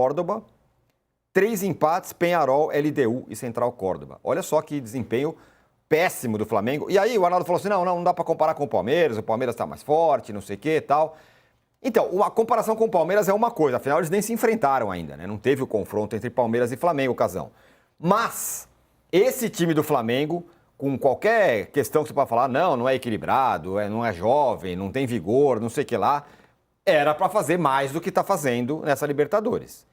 Córdoba, 3 empates, Peñarol, LDU e Central Córdoba. Olha só que desempenho péssimo do Flamengo. E aí o Arnaldo falou assim, não dá para comparar com o Palmeiras está mais forte, não sei o que e tal. Então, a comparação com o Palmeiras é uma coisa, afinal eles nem se enfrentaram ainda, né? Não teve o confronto entre Palmeiras e Flamengo, Casão. Mas esse time do Flamengo, com qualquer questão que você pode falar, não é equilibrado, não é jovem, não tem vigor, não sei o que lá, era para fazer mais do que está fazendo nessa Libertadores.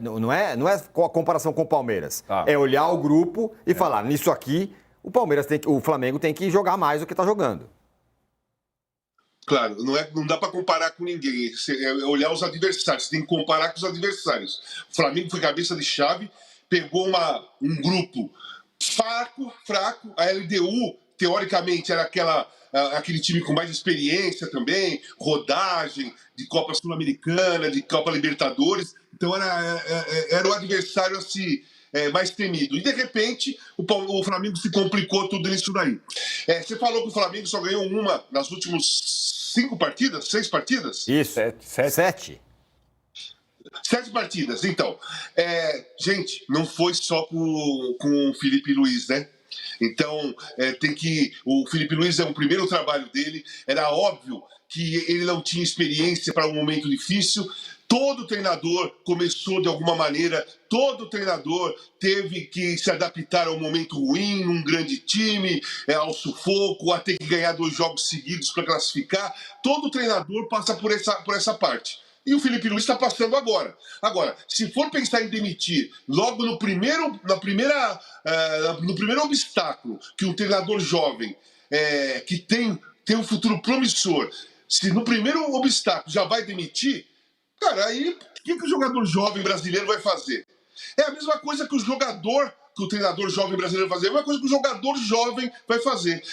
Não é a comparação com o Palmeiras. É olhar o grupo e falar, nisso aqui, o Flamengo tem que jogar mais do que está jogando. Claro, não dá para comparar com ninguém. É olhar os adversários, você tem que comparar com os adversários. O Flamengo foi cabeça de chave, pegou um grupo fraco. A LDU, teoricamente, era aquele time com mais experiência também, rodagem de Copa Sul-Americana, de Copa Libertadores. Então era o adversário assim, mais temido. E, de repente, o Flamengo se complicou tudo nisso daí. Você falou que o Flamengo só ganhou uma nas últimas 6 partidas? Isso, 7. 7 partidas. Então, gente, não foi só com o Felipe Luiz, né? Então, o Felipe Luiz é o primeiro trabalho dele. Era óbvio que ele não tinha experiência para um momento difícil. Todo treinador começou de alguma maneira, todo treinador teve que se adaptar ao momento ruim, num grande time, ao sufoco, a ter que ganhar 2 jogos seguidos para classificar. Todo treinador passa por essa parte. E o Felipe Luiz está passando agora. Agora, se for pensar em demitir logo no primeiro obstáculo que um treinador jovem que tem um futuro promissor, se no primeiro obstáculo já vai demitir, cara, aí o que o jogador jovem brasileiro vai fazer? É a mesma coisa que o treinador jovem brasileiro vai fazer, é a mesma coisa que o jogador jovem vai fazer.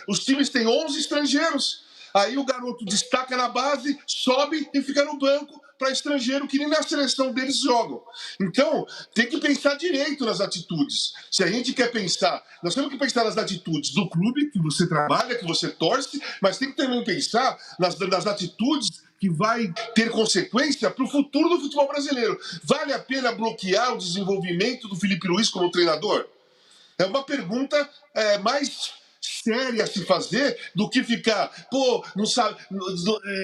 Os times têm 11 estrangeiros. Aí o garoto destaca na base, sobe e fica no banco para estrangeiro que nem na seleção deles jogam. Então, tem que pensar direito nas atitudes. Se a gente quer pensar, nós temos que pensar nas atitudes do clube que você trabalha, que você torce, mas tem que também pensar nas atitudes que vai ter consequência para o futuro do futebol brasileiro. Vale a pena bloquear o desenvolvimento do Felipe Luiz como treinador? É uma pergunta mais séria a se fazer do que ficar, não sabe,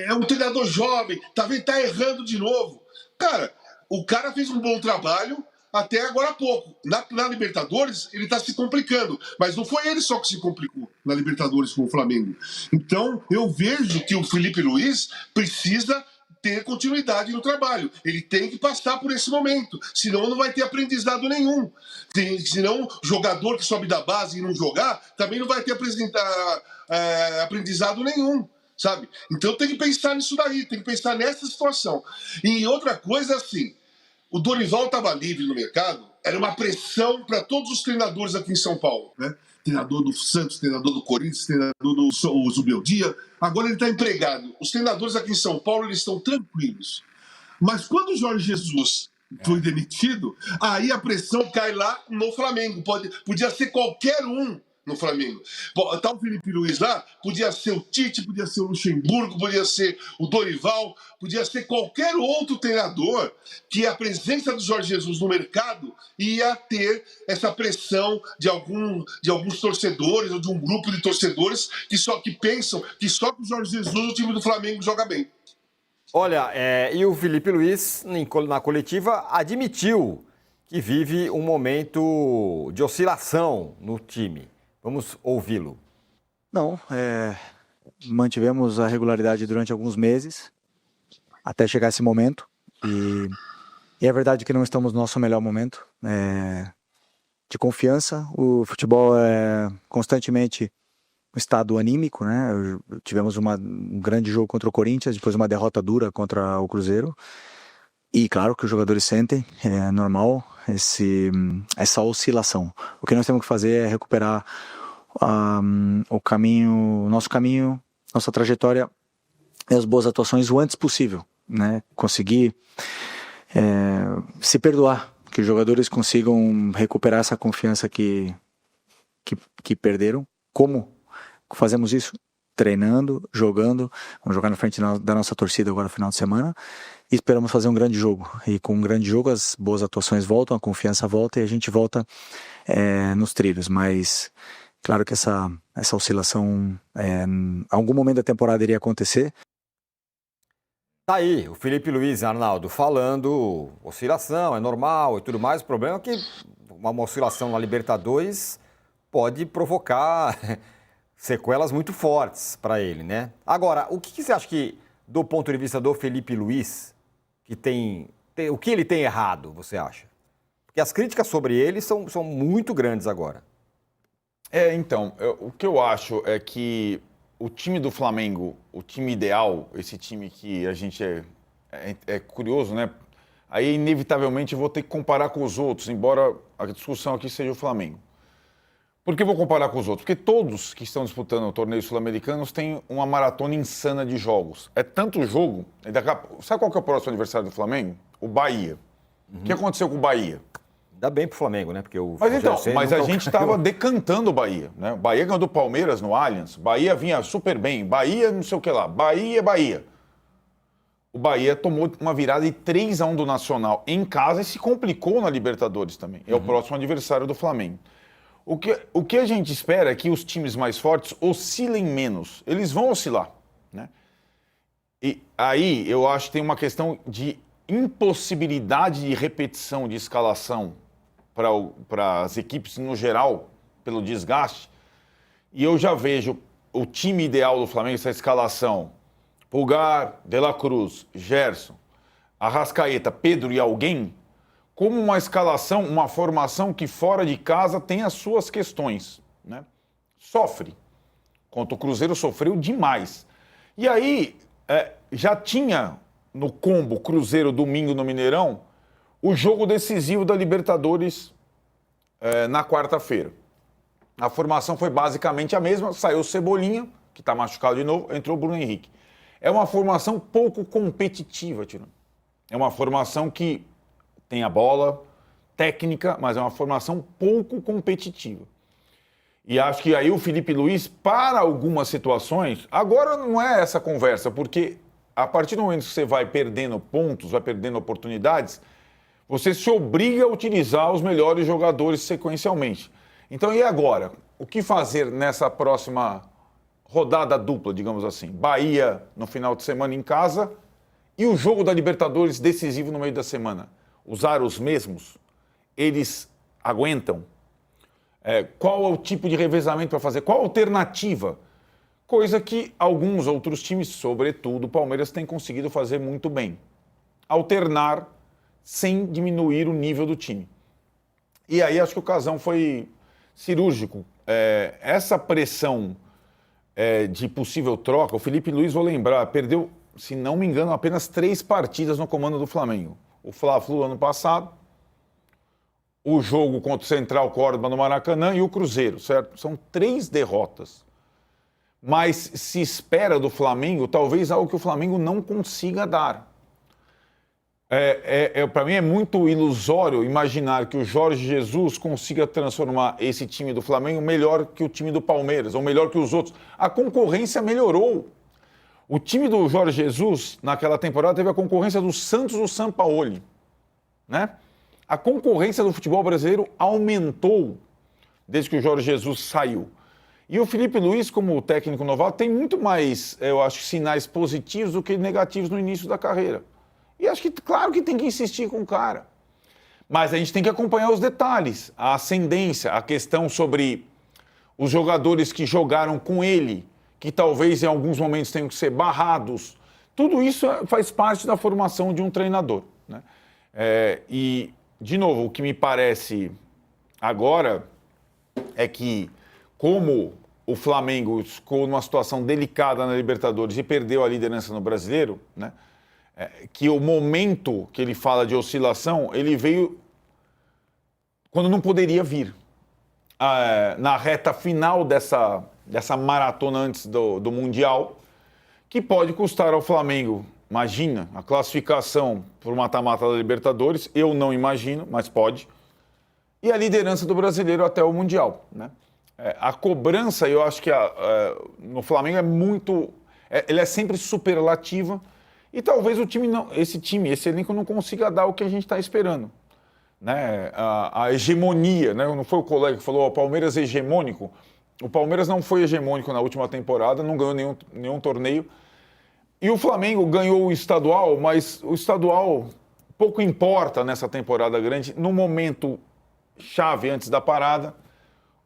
é um treinador jovem, tá errando de novo. Cara, o cara fez um bom trabalho até agora há pouco. Na Libertadores, ele está se complicando, mas não foi ele só que se complicou na Libertadores com o Flamengo. Então, eu vejo que o Felipe Luiz precisa ter continuidade no trabalho. Ele tem que passar por esse momento, senão não vai ter aprendizado nenhum. Senão, jogador que sobe da base e não jogar, também não vai ter aprendizado nenhum, sabe? Então tem que pensar nisso daí, tem que pensar nessa situação. E outra coisa, assim, o Dorival estava livre no mercado, era uma pressão para todos os treinadores aqui em São Paulo, né? Treinador do Santos, treinador do Corinthians, treinador do Zubeldia. Agora ele está empregado. Os treinadores aqui em São Paulo, eles estão tranquilos. Mas quando o Jorge Jesus foi demitido, aí a pressão cai lá no Flamengo. Podia ser qualquer um no Flamengo. Tá o Felipe Luiz lá, podia ser o Tite, podia ser o Luxemburgo, podia ser o Dorival, podia ser qualquer outro treinador que a presença do Jorge Jesus no mercado ia ter essa pressão de alguns torcedores ou de um grupo de torcedores que pensam que só com o Jorge Jesus o time do Flamengo joga bem. Olha, e o Felipe Luiz, na coletiva, admitiu que vive um momento de oscilação no time. Vamos ouvi-lo. Não, mantivemos a regularidade durante alguns meses, até chegar esse momento. E é verdade que não estamos no nosso melhor momento de confiança. O futebol é constantemente um estado anímico, né? Tivemos um grande jogo contra o Corinthians, depois uma derrota dura contra o Cruzeiro. E claro que os jogadores sentem, é normal essa oscilação. O que nós temos que fazer é recuperar nosso caminho, nossa trajetória e as boas atuações o antes possível, né? Conseguir se perdoar, que os jogadores consigam recuperar essa confiança que perderam. Como fazemos isso? treinando, jogando. Vamos jogar na frente da nossa torcida agora no final de semana. E esperamos fazer um grande jogo. E com um grande jogo as boas atuações voltam, a confiança volta e a gente volta nos trilhos. Mas claro que essa oscilação em algum momento da temporada iria acontecer. Tá aí, o Felipe Luiz, Arnaldo, falando oscilação, é normal e tudo mais. O problema é que uma oscilação na Libertadores pode provocar sequelas muito fortes para ele, né? Agora, o que você acha que, do ponto de vista do Felipe Luiz, o que ele tem errado, você acha? Porque as críticas sobre ele são muito grandes agora. Então, o que eu acho é que o time do Flamengo, o time ideal, esse time que a gente é curioso, né? Aí, inevitavelmente, eu vou ter que comparar com os outros, embora a discussão aqui seja o Flamengo. Por que eu vou comparar com os outros? Porque todos que estão disputando torneios sul-americanos têm uma maratona insana de jogos. É tanto jogo... Sabe qual que é o próximo adversário do Flamengo? O Bahia. O que aconteceu com o Bahia? Ainda bem pro Flamengo, né? Porque Mas a gente estava decantando o Bahia, né? O Bahia ganhou do Palmeiras no Allianz. Bahia vinha super bem. Bahia não sei o que lá. Bahia. O Bahia tomou uma virada de 3-1 do Nacional em casa e se complicou na Libertadores também. É o próximo adversário do Flamengo. O que a gente espera é que os times mais fortes oscilem menos. Eles vão oscilar, né? E aí eu acho que tem uma questão de impossibilidade de repetição de escalação para as equipes no geral, pelo desgaste. E eu já vejo o time ideal do Flamengo, essa escalação: Pulgar, De La Cruz, Gerson, Arrascaeta, Pedro e alguém, como uma escalação, uma formação que fora de casa tem as suas questões, né? Sofre. Contra o Cruzeiro sofreu demais. E aí já tinha no combo Cruzeiro domingo no Mineirão o jogo decisivo da Libertadores na quarta-feira. A formação foi basicamente a mesma, saiu o Cebolinha, que está machucado de novo, entrou o Bruno Henrique. É uma formação pouco competitiva, Tirano. É uma formação que tem a bola, técnica, mas é uma formação pouco competitiva. E acho que aí o Felipe Luiz, para algumas situações, agora não é essa conversa, porque a partir do momento que você vai perdendo pontos, vai perdendo oportunidades, você se obriga a utilizar os melhores jogadores sequencialmente. Então, e agora? O que fazer nessa próxima rodada dupla, digamos assim? Bahia no final de semana em casa e o jogo da Libertadores decisivo no meio da semana. Usar os mesmos? Eles aguentam? Qual é o tipo de revezamento para fazer? Qual a alternativa? Coisa que alguns outros times, sobretudo o Palmeiras, têm conseguido fazer muito bem. Alternar sem diminuir o nível do time. E aí acho que o Casão foi cirúrgico. Essa pressão de possível troca, o Felipe Luiz, vou lembrar, perdeu, se não me engano, apenas 3 partidas no comando do Flamengo. O Fla-Flu ano passado, o jogo contra o Central Córdoba no Maracanã e o Cruzeiro, certo? São 3 derrotas. Mas se espera do Flamengo, talvez algo que o Flamengo não consiga dar. Para mim é muito ilusório imaginar que o Jorge Jesus consiga transformar esse time do Flamengo melhor que o time do Palmeiras, ou melhor que os outros. A concorrência melhorou. O time do Jorge Jesus, naquela temporada, teve a concorrência do Santos e do Sampaoli, né? A concorrência do futebol brasileiro aumentou desde que o Jorge Jesus saiu. E o Felipe Luiz, como técnico novato, tem muito mais, eu acho, sinais positivos do que negativos no início da carreira. E acho que, claro que tem que insistir com o cara. Mas a gente tem que acompanhar os detalhes, a ascendência, a questão sobre os jogadores que jogaram com ele, que talvez em alguns momentos tenham que ser barrados. Tudo isso faz parte da formação de um treinador, né? E, de novo, o que me parece agora é que, como o Flamengo ficou numa situação delicada na Libertadores e perdeu a liderança no Brasileiro, né? Que o momento que ele fala de oscilação, ele veio quando não poderia vir. Na reta final dessa maratona antes do Mundial, que pode custar ao Flamengo, imagina, a classificação para o mata-mata da Libertadores, eu não imagino, mas pode, e a liderança do Brasileiro até o Mundial, né? A cobrança, eu acho que no Flamengo é muito... Ele é sempre superlativa e talvez esse elenco não consiga dar o que a gente está esperando. Né? A hegemonia, né? Não foi o colega que falou, o Palmeiras é hegemônico? O Palmeiras não foi hegemônico na última temporada, não ganhou nenhum torneio. E o Flamengo ganhou o estadual, mas o estadual pouco importa nessa temporada grande. No momento chave antes da parada,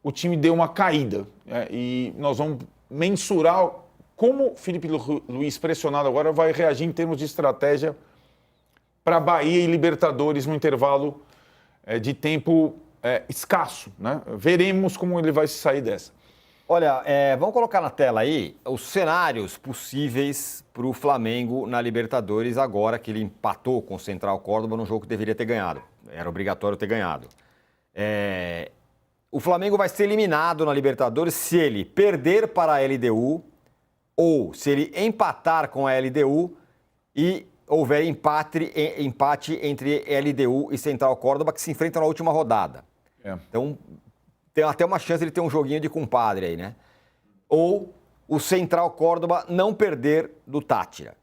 o time deu uma caída. Né? E nós vamos mensurar como o Felipe Luiz, pressionado agora, vai reagir em termos de estratégia para Bahia e Libertadores no intervalo de tempo escasso. Né? Veremos como ele vai se sair dessa. Olha, vamos colocar na tela aí os cenários possíveis para o Flamengo na Libertadores agora que ele empatou com o Central Córdoba num jogo que deveria ter ganhado. Era obrigatório ter ganhado. O Flamengo vai ser eliminado na Libertadores se ele perder para a LDU ou se ele empatar com a LDU e houver empate entre LDU e Central Córdoba que se enfrentam na última rodada. Então, tem até uma chance de ter um joguinho de compadre aí, né? Ou o Central Córdoba não perder do Táchira.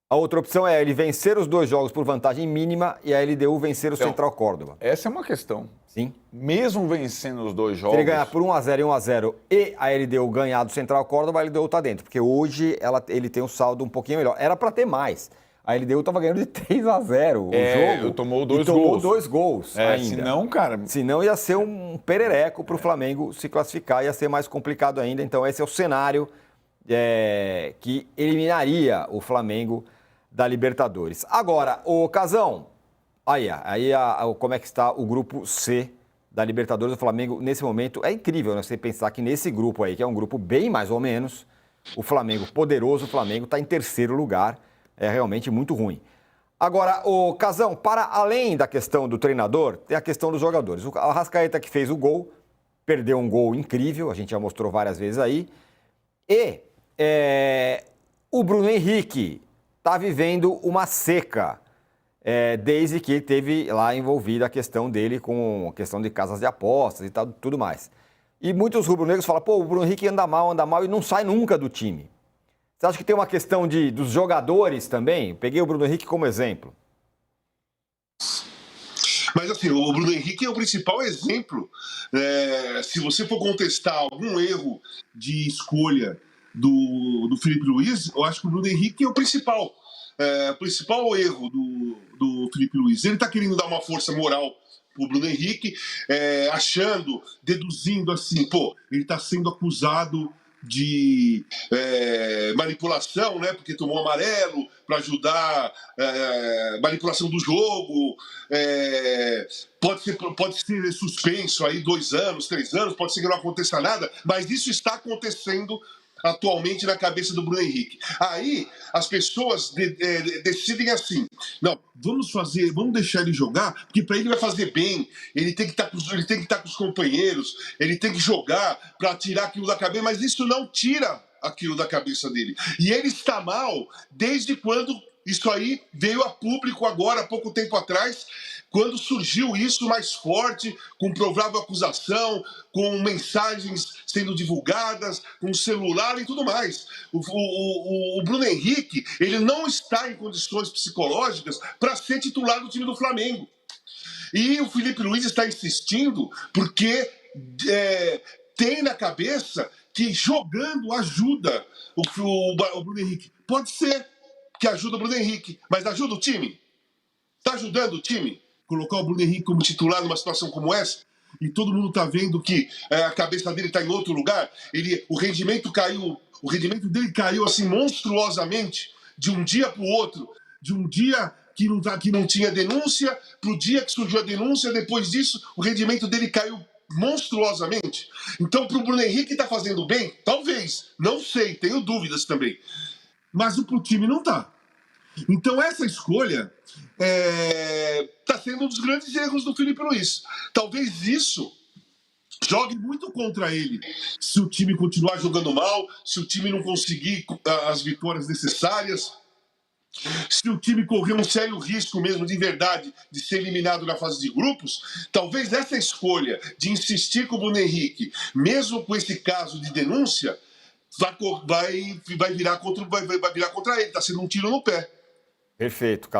A outra opção é ele vencer os 2 jogos por vantagem mínima e a LDU vencer o Central Córdoba. Essa é uma questão. Sim. Mesmo vencendo os 2 jogos... Se ele ganhar por 1-0 e 1-0 e a LDU ganhar do Central Córdoba, a LDU está dentro. Porque hoje ele tem um saldo um pouquinho melhor. Era para ter mais. A LDU estava ganhando de 3-0 o jogo. Tomou 2 gols. Tomou 2 gols ainda. Senão, cara... Senão ia ser um perereco para o Flamengo se classificar, ia ser mais complicado ainda. Então esse é o cenário que eliminaria o Flamengo da Libertadores. Agora, o Casão, como é que está o grupo C da Libertadores do Flamengo nesse momento? É incrível, né? Você pensar que nesse grupo aí, que é um grupo bem mais ou menos, o Flamengo, poderoso Flamengo, está em terceiro lugar. É realmente muito ruim. Agora, o Casão, para além da questão do treinador, tem a questão dos jogadores. O Arrascaeta que fez o gol, perdeu um gol incrível, a gente já mostrou várias vezes aí. E o Bruno Henrique está vivendo uma seca, desde que teve lá envolvida a questão dele com a questão de casas de apostas e tal, tudo mais. E muitos rubro-negros falam, o Bruno Henrique anda mal e não sai nunca do time. Você acha que tem uma questão dos jogadores também? Peguei o Bruno Henrique como exemplo. Mas assim, o Bruno Henrique é o principal exemplo. Se você for contestar algum erro de escolha do Felipe Luiz, eu acho que o Bruno Henrique é o principal erro do Felipe Luiz. Ele está querendo dar uma força moral o Bruno Henrique, deduzindo assim, ele está sendo acusado de manipulação, né? Porque tomou amarelo para ajudar manipulação do jogo, pode ser suspenso aí 2 anos, 3 anos, pode ser que não aconteça nada, mas isso está acontecendo atualmente na cabeça do Bruno Henrique. Aí as pessoas decidem assim, não, vamos deixar ele jogar, porque para ele vai fazer bem, ele tem que estar com os companheiros, ele tem que jogar para tirar aquilo da cabeça, mas isso não tira aquilo da cabeça dele. E ele está mal desde quando isso aí veio a público agora, há pouco tempo atrás, quando surgiu isso mais forte, com provável acusação, com mensagens sendo divulgadas, com celular e tudo mais. O Bruno Henrique, ele não está em condições psicológicas para ser titular do time do Flamengo. E o Felipe Luiz está insistindo porque tem na cabeça que jogando ajuda o Bruno Henrique. Pode ser que ajuda o Bruno Henrique, mas ajuda o time? Está ajudando o time? Colocar o Bruno Henrique como titular numa situação como essa, e todo mundo está vendo que a cabeça dele está em outro lugar, o rendimento dele caiu assim monstruosamente, de um dia para o outro, de um dia que não tinha denúncia, para o dia que surgiu a denúncia, depois disso o rendimento dele caiu monstruosamente. Então, para o Bruno Henrique está fazendo bem? Talvez, não sei, tenho dúvidas também. Mas para o time não está. Então essa escolha está sendo um dos grandes erros do Felipe Luiz. Talvez isso jogue muito contra ele, se o time continuar jogando mal, se o time não conseguir as vitórias necessárias. Se o time correr um sério risco mesmo, de verdade, de ser eliminado na fase de grupos, talvez essa escolha de insistir com o Bruno Henrique, mesmo com esse caso de denúncia, vai virar contra ele. Está sendo um tiro no pé. Perfeito,